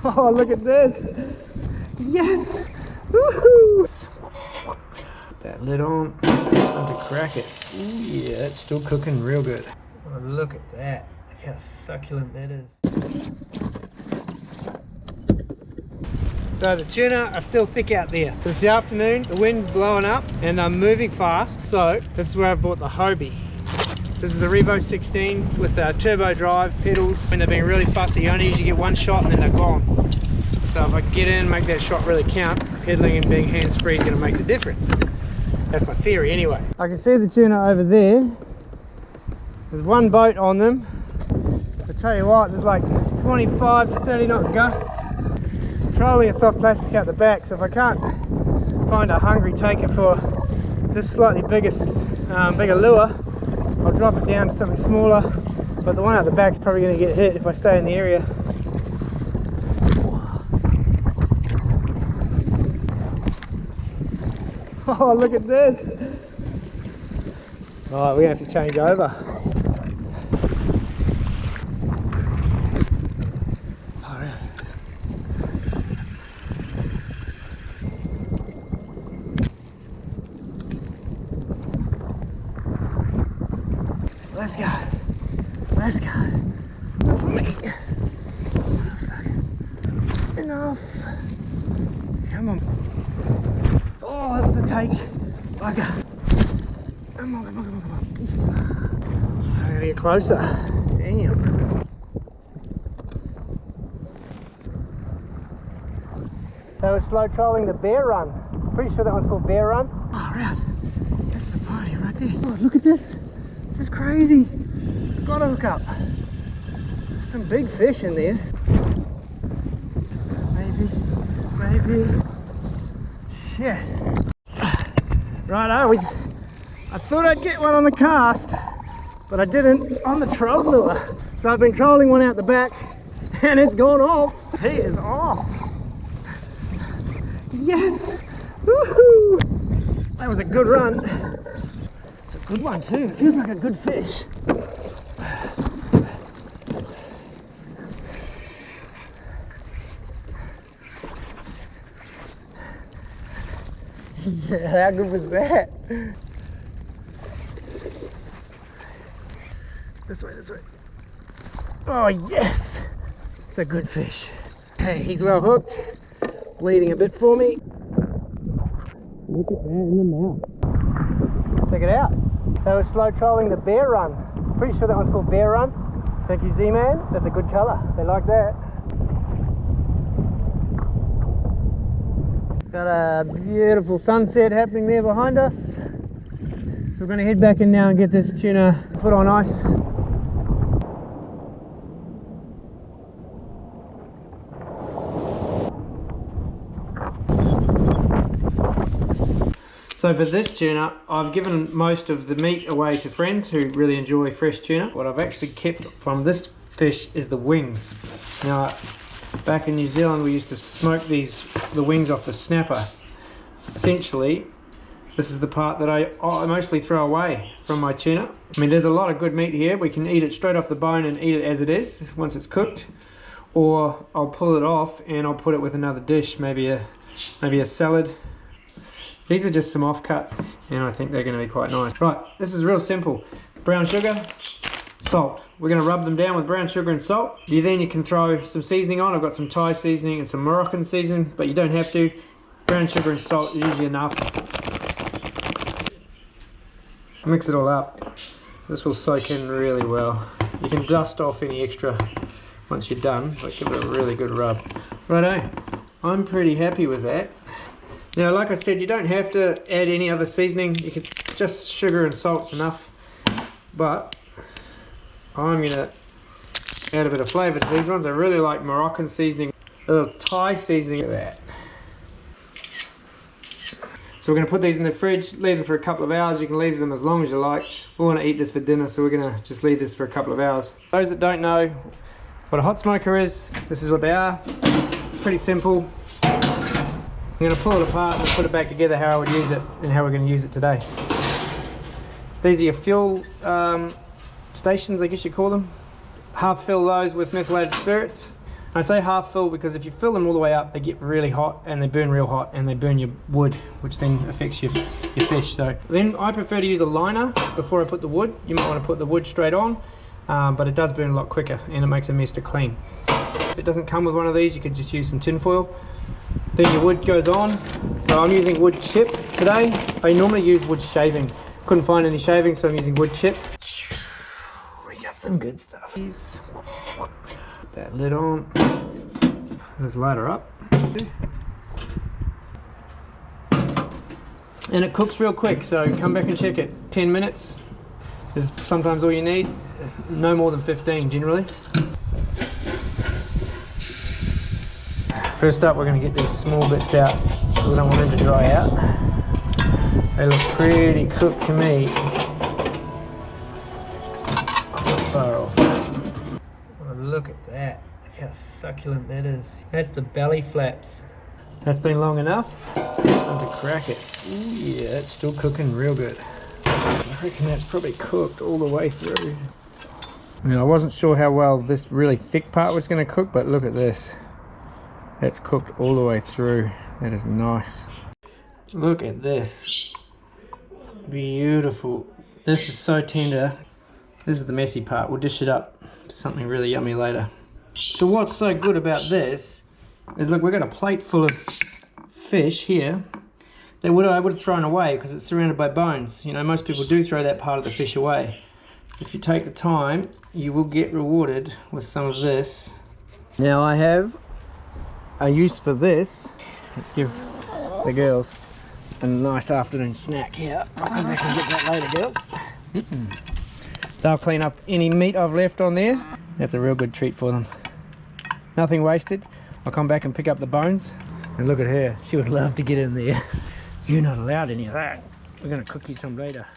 Oh, look at this. Yes. Woohoo. That lid on. Time to crack it. Ooh, yeah, that's still cooking real good. Oh, look at that. Look how succulent that is. So the tuna are still thick out there. It's the afternoon, the wind's blowing up and they're moving fast. So this is where I bought the Hobie. This is the Revo 16 with turbo drive pedals. When they're being really fussy, you only usually get one shot and then they're gone. So if I get in, make that shot really count, pedaling and being hands-free is going to make the difference. That's my theory anyway. I can see the tuna over there. There's one boat on them. I tell you what, there's like 25 to 30 knot gusts. I'm trolling a soft plastic out the back, so if I can't find a hungry taker for this slightly bigger lure, I'll drop it down to something smaller, but the one out the back is probably going to get hit if I stay in the area. Oh, look at this! Alright, we're going to have to change over. Let's go. Let's go. Enough for me. Enough. Come on. Oh, that was a take. Bugger. Come on, come on, come on, come on. I gotta get closer. Damn. They were slow trolling the bear run. Pretty sure that one's called bear run. Oh, right. That's the party right there. Oh, look at this. This is crazy. Gotta hook up. Some big fish in there. Maybe. Shit. Righto, I thought I'd get one on the cast, but I didn't on the troll lure. So I've been trolling one out the back and it's gone off. He is off. Yes. Woohoo. That was a good run. Good one too, it feels like a good fish. Yeah, how good was that? This way, this way. Oh yes! It's a good fish. Hey, he's well hooked. Bleeding a bit for me. Look at that in the mouth. Check it out. They were slow trolling the bear run. Pretty sure that one's called bear run. Thank you, Z-Man. That's a good colour. They like that. Got a beautiful sunset happening there behind us. So we're going to head back in now and get this tuna put on ice. So for this tuna, I've given most of the meat away to friends who really enjoy fresh tuna. What I've actually kept from this fish is the wings. Now, back in New Zealand, we used to smoke the wings off the snapper. Essentially, this is the part that I mostly throw away from my tuna. I mean, there's a lot of good meat here. We can eat it straight off the bone and eat it as it is, once it's cooked. Or I'll pull it off and I'll put it with another dish, maybe a salad. These are just some offcuts, and I think they're going to be quite nice. Right, this is real simple. Brown sugar, salt. We're going to rub them down with brown sugar and salt. Then you can throw some seasoning on. I've got some Thai seasoning and some Moroccan seasoning, but you don't have to. Brown sugar and salt is usually enough. Mix it all up. This will soak in really well. You can dust off any extra once you're done, but give it a really good rub. Righto, I'm pretty happy with that. Now, like I said, you don't have to add any other seasoning. You can just sugar and salt's enough. But I'm gonna add a bit of flavour to these ones. I really like Moroccan seasoning, a little Thai seasoning of that. So we're gonna put these in the fridge, leave them for a couple of hours. You can leave them as long as you like. We want to eat this for dinner, so we're gonna just leave this for a couple of hours. Those that don't know what a hot smoker is, this is what they are. Pretty simple. I'm going to pull it apart and put it back together how I would use it and how we're going to use it today. These are your fuel stations, I guess you call them. Half fill those with methylated spirits. I say half full because if you fill them all the way up, they get really hot and they burn real hot and they burn your wood, which then affects your fish. So then I prefer to use a liner before I put the wood. You might want to put the wood straight on, but it does burn a lot quicker and it makes a mess to clean. If it doesn't come with one of these, you could just use some tin foil. Then your wood goes on. So I'm using wood chip today. I normally use wood shavings. Couldn't find any shavings, so I'm using wood chip. We got some good stuff. Put that lid on. Let's light her up. And it cooks real quick, so come back and check it. 10 minutes is sometimes all you need. No more than 15 generally. First up, we're going to get these small bits out. We don't want them to dry out. They look pretty cooked to me. Not far off. Oh, look at that. Look how succulent that is. That's the belly flaps. That's been long enough. Time to crack it. Ooh, yeah, it's still cooking real good. I reckon that's probably cooked all the way through. I mean, I wasn't sure how well this really thick part was going to cook, but look at this. That's cooked all the way through. That is nice. Look at this. Beautiful. This is so tender. This is the messy part. We'll dish it up to something really yummy later. So what's so good about this is, look, we've got a plate full of fish here that I would have thrown away because it's surrounded by bones. You know, most people do throw that part of the fish away. If you take the time, you will get rewarded with some of this. Now I have a use for this. Let's give the girls a nice afternoon snack here. I'll come back and get that later, girls. They'll clean up any meat I've left on there. That's a real good treat for them. Nothing wasted. I'll come back and pick up the bones. And look at her, she would love to get in there. You're not allowed any of that. We're going to cook you some later.